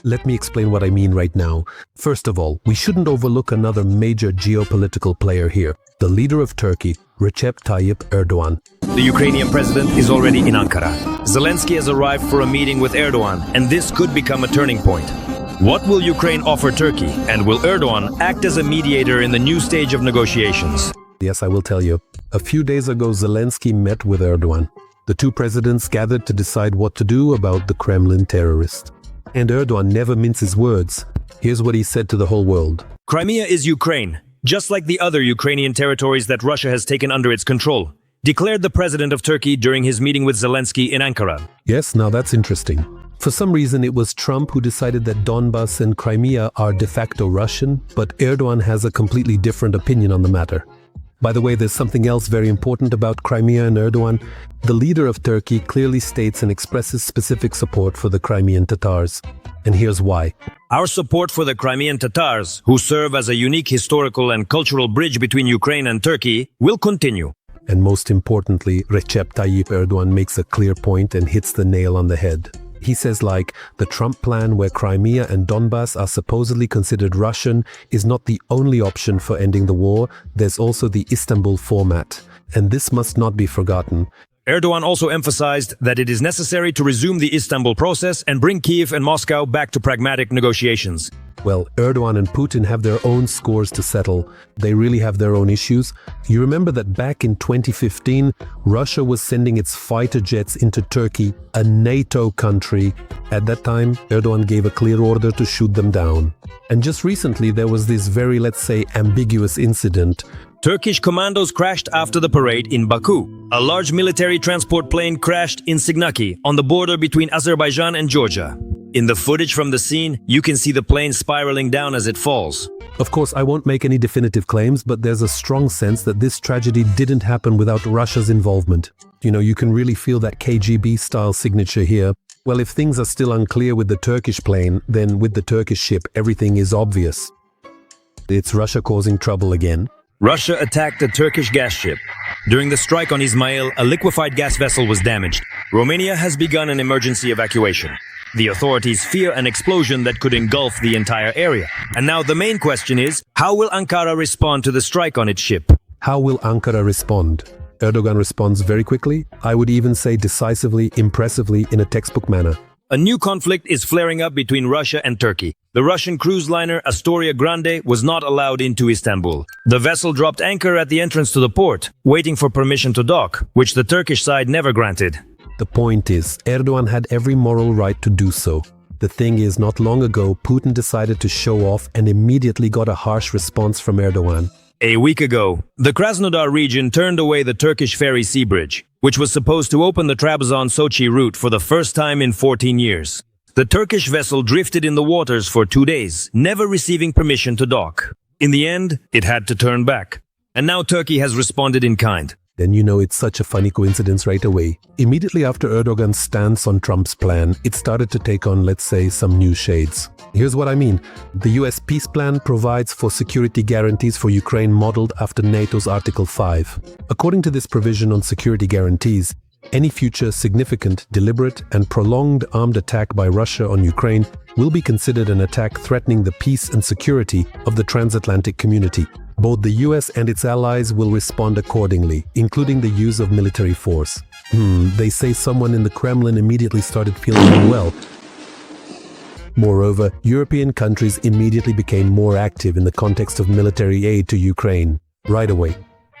Let me explain what I mean right now. First of all, we shouldn't overlook another major geopolitical player here, the leader of Turkey, Recep Tayyip Erdoğan. The Ukrainian president is already in Ankara. Zelensky has arrived for a meeting with Erdogan, and this could become a turning point. What will Ukraine offer Turkey, and will Erdogan act as a mediator in the new stage of negotiations? Yes, I will tell you. A few days ago, Zelensky met with Erdogan. The two presidents gathered to decide what to do about the Kremlin terrorist. And Erdogan never minces words. Here's what he said to the whole world. Crimea is Ukraine, just like the other Ukrainian territories that Russia has taken under its control, declared the president of Turkey during his meeting with Zelensky in Ankara. Yes, now that's interesting. For some reason, it was Trump who decided that Donbas and Crimea are de facto Russian, but Erdogan has a completely different opinion on the matter. By the way, there's something else very important about Crimea and Erdogan. The leader of Turkey clearly states and expresses specific support for the Crimean Tatars. And here's why. Our support for the Crimean Tatars, who serve as a unique historical and cultural bridge between Ukraine and Turkey, will continue. And most importantly, Recep Tayyip Erdoğan makes a clear point and hits the nail on the head. He says the Trump plan where Crimea and Donbas are supposedly considered Russian is not the only option for ending the war. There's also the Istanbul format. And this must not be forgotten. Erdogan also emphasized that it is necessary to resume the Istanbul process and bring Kyiv and Moscow back to pragmatic negotiations. Well, Erdogan and Putin have their own scores to settle. They really have their own issues. You remember that back in 2015, Russia was sending its fighter jets into Turkey, a NATO country. At that time, Erdogan gave a clear order to shoot them down. And just recently, there was this very, let's say, ambiguous incident. Turkish commandos crashed after the parade in Baku. A large military transport plane crashed in Signaki, on the border between Azerbaijan and Georgia. In the footage from the scene, you can see the plane spiraling down as it falls. Of course, I won't make any definitive claims, but there's a strong sense that this tragedy didn't happen without Russia's involvement. You can really feel that KGB-style signature here. Well, if things are still unclear with the Turkish plane, then with the Turkish ship, everything is obvious. It's Russia causing trouble again. Russia attacked a Turkish gas ship. During the strike on Ismail, a liquefied gas vessel was damaged. Romania has begun an emergency evacuation. The authorities fear an explosion that could engulf the entire area. And now the main question is, how will Ankara respond to the strike on its ship? How will Ankara respond? Erdogan responds very quickly, I would even say decisively, impressively, in a textbook manner. A new conflict is flaring up between Russia and Turkey. The Russian cruise liner Astoria Grande was not allowed into Istanbul. The vessel dropped anchor at the entrance to the port, waiting for permission to dock, which the Turkish side never granted. The point is, Erdogan had every moral right to do so. The thing is, not long ago, Putin decided to show off and immediately got a harsh response from Erdogan. A week ago, the Krasnodar region turned away the Turkish ferry sea bridge, which was supposed to open the Trabzon-Sochi route for the first time in 14 years. The Turkish vessel drifted in the waters for 2 days, never receiving permission to dock. In the end, it had to turn back. And now Turkey has responded in kind. Then it's such a funny coincidence right away. Immediately after Erdogan's stance on Trump's plan, it started to take on, let's say, some new shades. Here's what I mean. The US peace plan provides for security guarantees for Ukraine modeled after NATO's Article 5. According to this provision on security guarantees, any future significant, deliberate, and prolonged armed attack by Russia on Ukraine will be considered an attack threatening the peace and security of the transatlantic community. Both the US and its allies will respond accordingly, including the use of military force. They say someone in the Kremlin immediately started feeling unwell. Moreover, European countries immediately became more active in the context of military aid to Ukraine. Right away.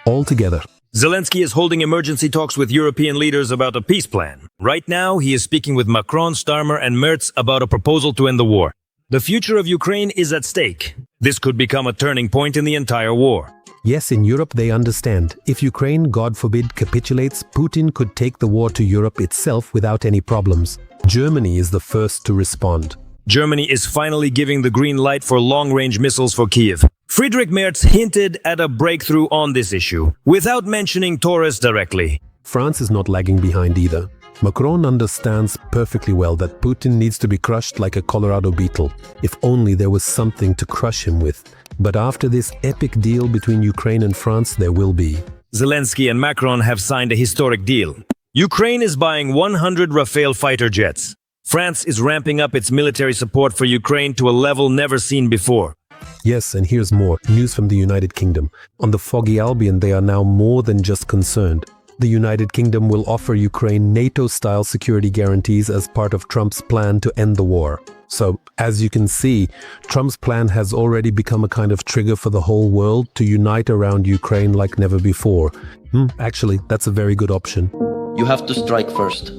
All together. Zelensky is holding emergency talks with European leaders about a peace plan. Right now, he is speaking with Macron, Starmer, and Merz about a proposal to end the war. The future of Ukraine is at stake. This could become a turning point in the entire war. Yes, in Europe they understand. If Ukraine, God forbid, capitulates, Putin could take the war to Europe itself without any problems. Germany is the first to respond. Germany is finally giving the green light for long-range missiles for Kyiv. Friedrich Merz hinted at a breakthrough on this issue, without mentioning Taurus directly. France is not lagging behind either. Macron understands perfectly well that Putin needs to be crushed like a Colorado beetle. If only there was something to crush him with. But after this epic deal between Ukraine and France, there will be. Zelensky and Macron have signed a historic deal. Ukraine is buying 100 Rafale fighter jets. France is ramping up its military support for Ukraine to a level never seen before. Yes, and here's more. News from the United Kingdom. On the Foggy Albion, they are now more than just concerned. The United Kingdom will offer Ukraine NATO-style security guarantees as part of Trump's plan to end the war. So, as you can see, Trump's plan has already become a kind of trigger for the whole world to unite around Ukraine like never before. Actually, that's a very good option. You have to strike first.